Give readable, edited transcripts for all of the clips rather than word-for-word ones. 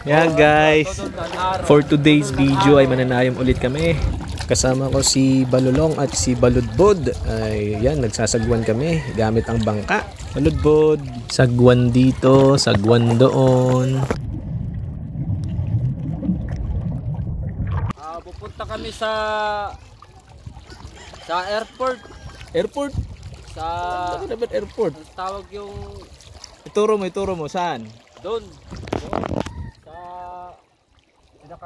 Yeah guys, for today's video ay mananayam ulit kami. Kasama ko si Balulong at si Baludbod. Ay yan, nagsasagwan kami gamit ang bangka. Baludbod, sagwan dito, sagwan doon. Pupunta kami sa airport. Airport? Sa dapat airport. Tawag yung Ituro mo saan? doon.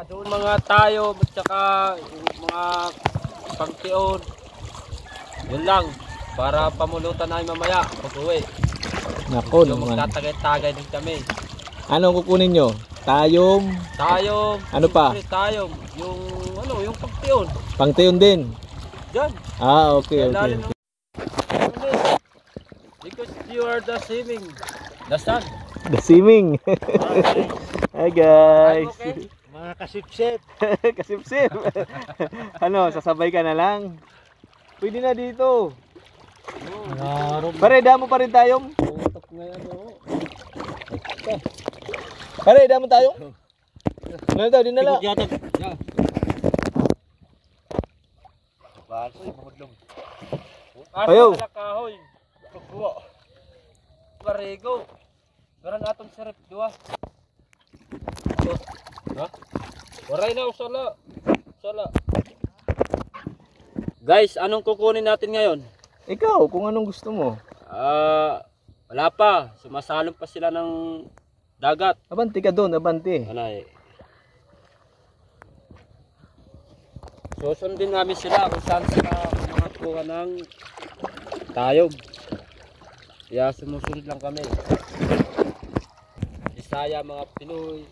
Doon mga tayo at saka yung mga pangtiyon. Yun lang para pamulutan namin mamaya pag uwi. Nako yung naman. magtatagay-tagay din kami. Ano kukunin nyo? Tayom? Ano pa? Tayom. Yung pangtiyon. Pangtiyon din? Diyan. Okay. Because you are the swimming. The sun. The swimming. Hi guys. Okay? Mga kasipsip. Kasipsip. Ano, sasabay ka na lang? Pwede na dito. Pare, damo pa rin tayong? Pare, damo tayong? Ano daw, dinala? Ayaw. Barigo. Garan atong sirip dua. Ha? Waray na usala. Guys, anong kukunin natin ngayon? Ikaw, kung anong gusto mo. Wala pa. Sumasalong pa sila ng dagat. Abanti ka doon, abanti. Anay. Susundin namin sila kung saan sila makakuha ng tayog. Kaya sumusunod lang kami. Isaya, mga Pinoy.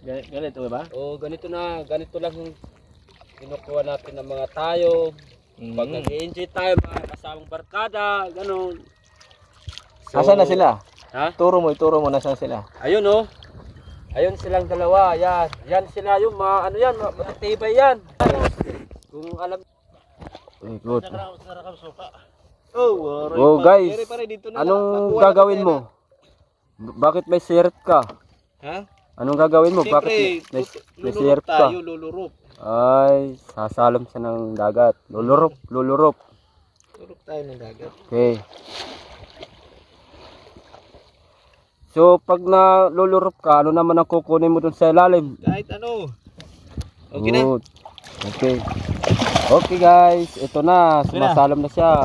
Ganito ba? O ganito lang yung kinukuha natin ng mga tayog. Pag nag-enjoy tayo, mga kasamang barkada, gano'n. So, asan na sila? Ha? Ituro mo, nasaan sila? Ayun oh. Ayun silang dalawa, yan. Yan sila yung matitibay yan. Kung alam. Good. Oh guys, anong gagawin mo? Bakit may sirit ka? Ha? Anong gagawin mo? Bakit may sirit ka? Lulurup. Ay, sasalom siya ng dagat. Lulurup. Lulurup tayo ng dagat. Okay. So, pag nalulurup ka, ano naman ang kukunin mo dun sa ilalim? Kahit ano. Okay na. Okay. Okay guys, ito na. Sumasalom na siya.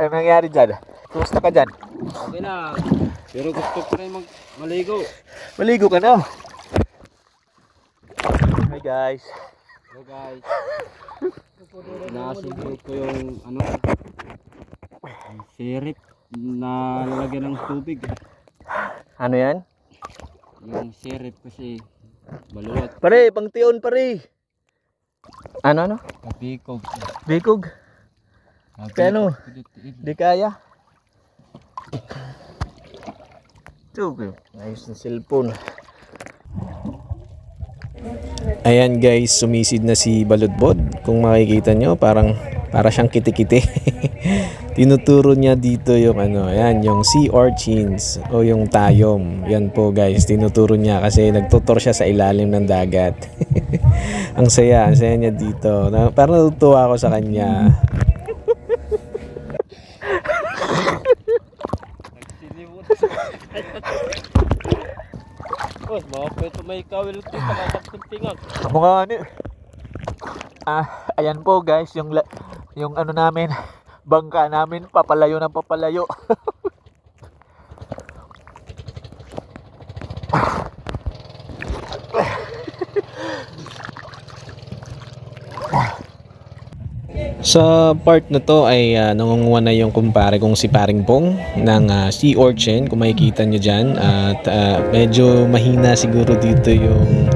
Ano nangyari dyan? Kumusta ka dyan? Okay lang. Pero gusto ko rin maligo. Maligo ka na. Hi guys. Hello guys. Nasiguro ko yung sirip na lalagyan ng tubig. Ano yan? Yung sirip kasi maluwat. Pare, pangtiyon pare. Ano? Kapikog. Bikog. Kaya ano? Di kaya. Ito, ayos na cellphone. Ayan guys, sumisid na si Baludbod. Kung makikita nyo, para siyang kiti-kiti. Tinuturo niya dito yung ano, yan, yung sea urchins o yung tayom. Yan po guys, tinuturo niya kasi nagtutor siya sa ilalim ng dagat. Ang saya niya dito. Parang natutuwa ako sa kanya. Oh, mga peto may kawil ito, pagkakapong tingag. Mga ano, ayan po guys, yung ano namin, bangka namin, papalayo ng papalayo. Sa part na to ay nangunguha na yung kumpare kong si Paring Pong ng sea urchin, kung makikita nyo dyan. At medyo mahina siguro dito yung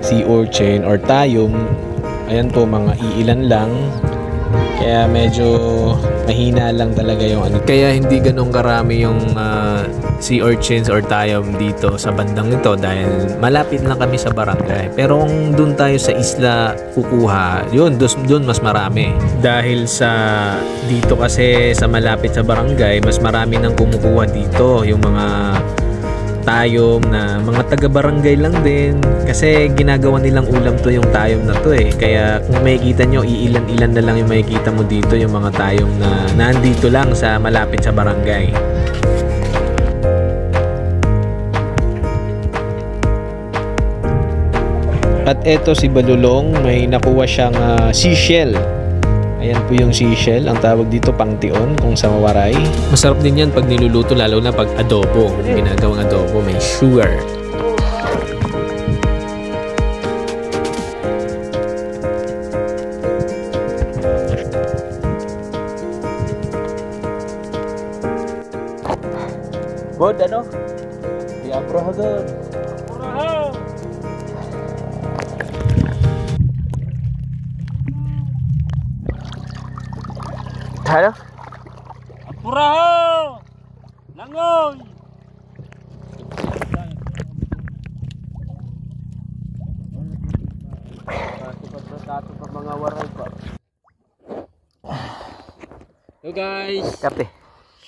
sea urchin or tayom. Ayan po, mga iilan lang. Kaya medyo mahina lang talaga yung ano. Kaya hindi ganun karami yung sea urchins or tayom dito sa bandang ito dahil malapit lang kami sa barangay. Pero kung doon tayo sa isla kukuha, yun, doon mas marami. Dahil sa dito kasi sa malapit sa barangay, mas marami nang kumukuha dito. Yung mga tayom na mga taga-barangay lang din kasi ginagawa nilang ulam to yung tayom na to eh. Kaya kung makikita nyo, iilan-ilan na lang yung makikita mo dito, yung mga tayom na nandito lang sa malapit sa barangay. At eto si Balulong, may nakuha siyang seashell. Ayan po yung seashell, ang tawag dito pangtion kung sa Mawaray. Masarap din yan pag niluluto, lalo na pag adobo. Ginagawang adobo, may sugar. Bod, ano? Di aprohagon. Halo? Apuraho! Langoy! Dato pa mga waray pa. So guys, Kape.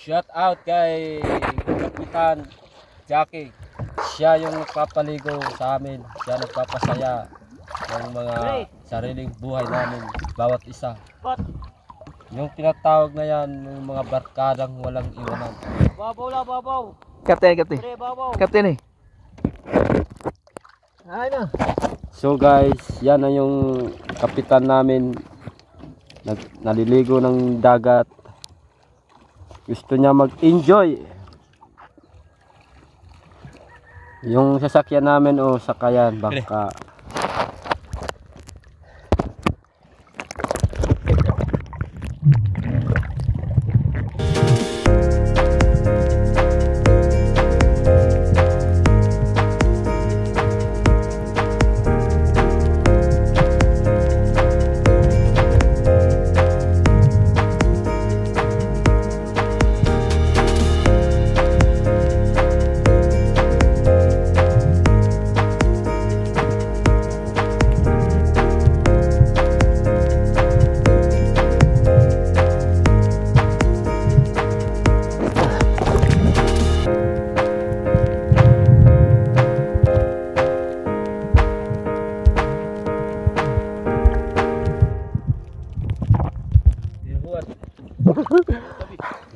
shout out kay Kapitan Jackie. Siya yung nagpapaligo sa amin. Siya nagpapasaya ng mga sariling buhay namin, bawat isa. Yung tinatawag na yan, yung mga barkadang walang iwanan. Babaw la, babaw! Kapten. Pre, babaw! Kapten eh. Ay na. So guys, yan na yung kapitan namin. Naliligo ng dagat. Gusto niya mag-enjoy. Yung sasakyan namin o sakayan, bangka.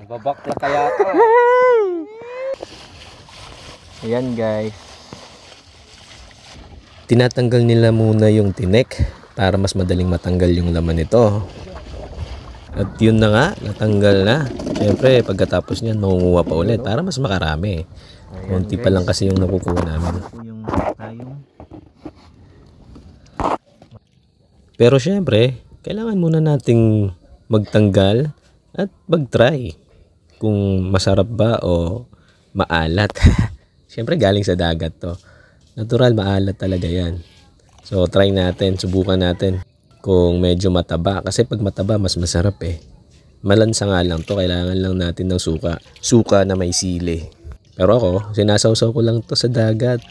Nababak na kaya ito. Ayan guys. Tinatanggal nila muna yung tinik para mas madaling matanggal yung laman nito. At yun na nga, natanggal na. Siyempre pagkatapos niyan mangunguha pa ulit para mas makarami. Konti pa lang kasi yung nakukuha namin. Pero siyempre, kailangan muna nating magtanggal at mag-try kung masarap ba o maalat. Siyempre galing sa dagat to. Natural maalat talaga yan. So try natin, subukan natin kung medyo mataba. Kasi pag mataba mas masarap eh. Malansa nga lang to, kailangan lang natin ng suka. Suka na may sili. Pero ako, sinasawsaw ko lang to sa dagat.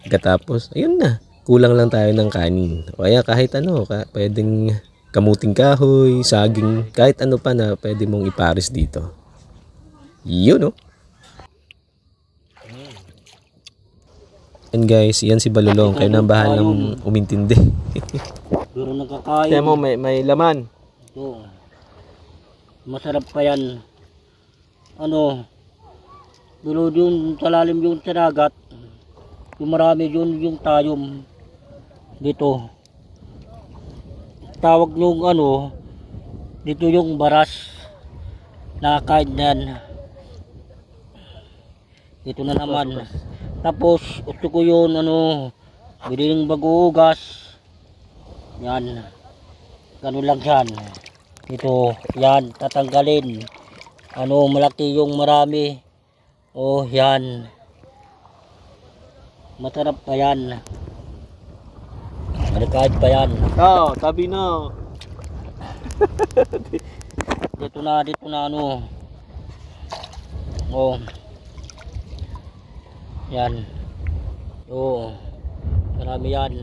Pagkatapos, ayun na. Kulang lang tayo ng kanin. O kaya kahit ano, pwedeng kamuting kahoy, saging, kahit ano pa na pwede mong ipares dito. Yun, no? And guys, yan si Balulong. Kayo na ang bahalang umintindi. Pero nagkakain. Kaya mo, may laman. Ito. Masarap pa yan. Ano, pero yung talalim yung tinagat, yung marami yun yung tayom dito. Tawag yung ano, dito yung baras. Nakakain na yan. Ito na naman. Tapos, gusto ko yun, ano, biling bagugas. Yan. Ganun lang yan. Ito, yan, tatanggalin. Ano, malaki yung marami. Oh, yan. Masarap pa yan. Malikahit pa yan. Tabi na. Dito na, ano. Oh. Yan. Oo. Marami yan.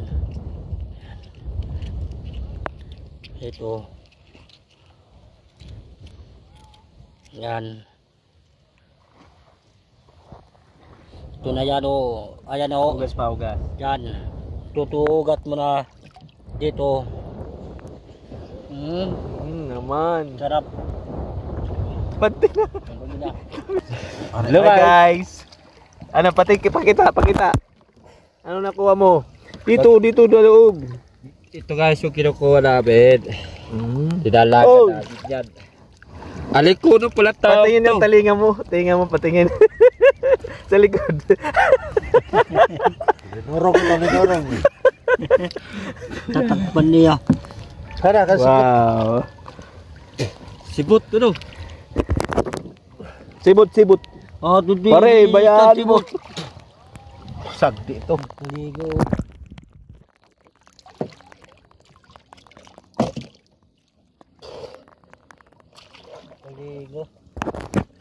Ito. Yan. Ito na yan o. Ayan o. Hugas pa, hugas. Yan. Tutugat mo na dito. Naman. Sarap. Pati na. Ang na. Hello guys. Ano, pakita. Ano nakuha mo? Dito sa loob. Ito guys yung kinukuha namin. Dinalagan Oh. namin yan. Alikuno pala tao. Patingin yung talinga mo. Patingin. Sa likod. Norong. Tatakpan niya. Wow. Sibot ano? Sibot. Oh, dudu. Pare, bayaan mo. Sagdi ito. Ligo.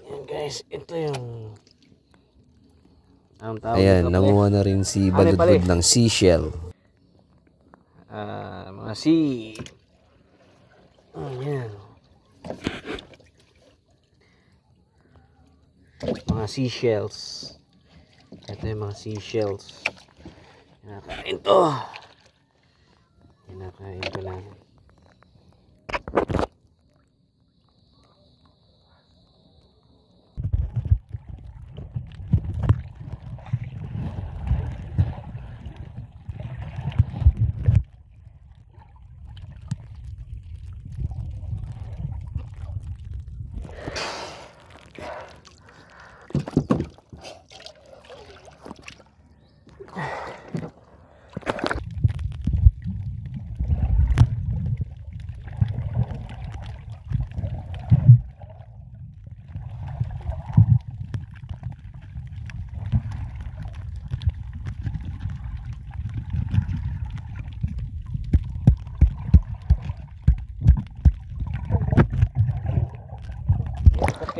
Yan guys, ito yung Ayan, nanguha na rin si Baludbud ng seashell. mga sea. Yan. Mga seashells. Ito yung mga seashells. Kinakain to. Kinakain to lang.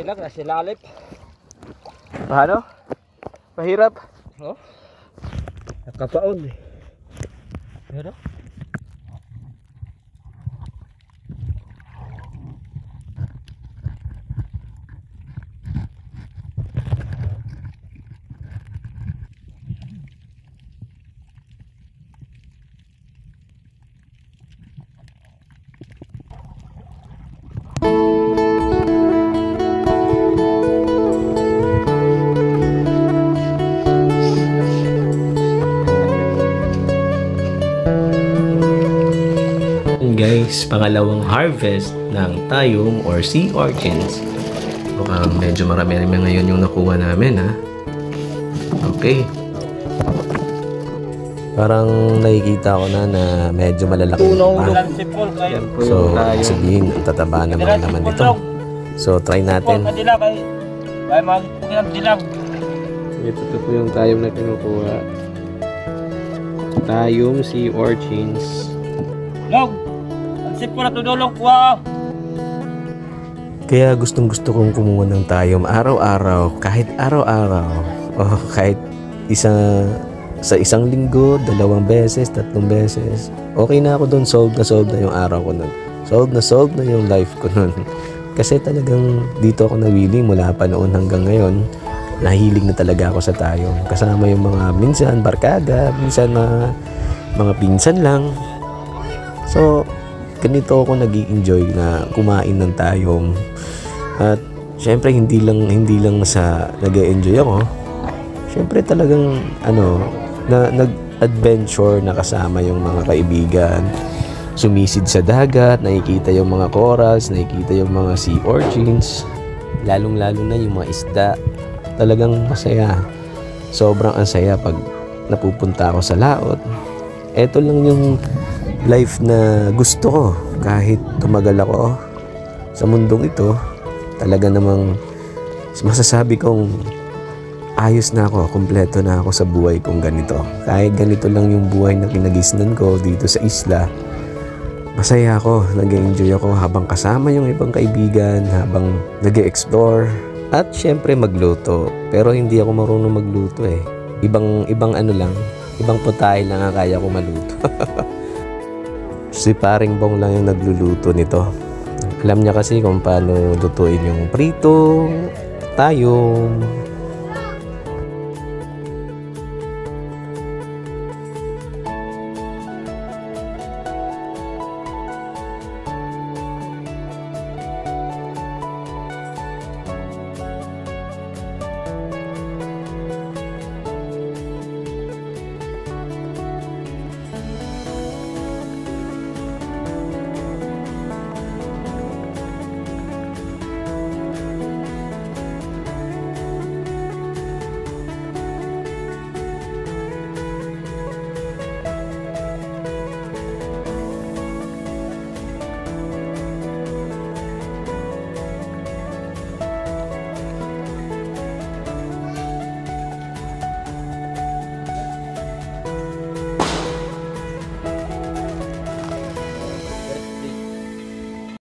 Ilang na silalip. Paano? Mahirap. Oh. Nakapaon eh. Pero Guys, pangalawang harvest ng tayom or sea urchins. Mukhang medyo marami ngayon yung nakuha namin, ha. Okay. Parang nakikita ko na medyo malalaki pa. sipol kayo. Yan po So, yung tayom. sabihin, ang tataba naman naman nito. So, try natin. Kadila kay magpukilang dilag. Ito po yung tayom na kinukuha. Tayom sea urchins. Log. Ang sipol na tudulong kuha. Kaya gustong gusto kong kumuha ng tayom araw-araw, kahit araw-araw. O kahit sa isang linggo, 2 beses, 3 beses. Okay na ako doon, solved na yung araw ko nun. solve na yung life ko nun. Kasi talagang dito ako nawili mula pa noon hanggang ngayon. Nahilig na talaga ako sa tayong. Kasama yung mga minsan barkada, minsan mga pinsan lang. So, ganito ako nag-i-enjoy na kumain ng tayong. At syempre hindi lang sa nag-i-enjoy ako. Syempre talagang nag-adventure na kasama yung mga kaibigan. Sumisid sa dagat, nakikita yung mga corals, nakikita yung mga sea urchins, lalong-lalo na yung mga isda. Talagang masaya. Sobrang ang saya pag napupunta ako sa laot. Ito lang yung life na gusto ko. Kahit tumagal ako sa mundong ito, talaga namang masasabi kong ayos na ako, kumpleto na ako sa buhay kong ganito. Kahit ganito lang yung buhay na kinagisnan ko dito sa isla, masaya ako, nag-enjoy ako habang kasama yung ibang kaibigan, habang nag-explore at syempre magluto. Pero hindi ako marunong magluto eh. Ibang putahe lang ang kaya ko maluto. Si Paring Bong lang yung nagluluto nito. Alam niya kasi kung paano lutuin yung prito, tayong,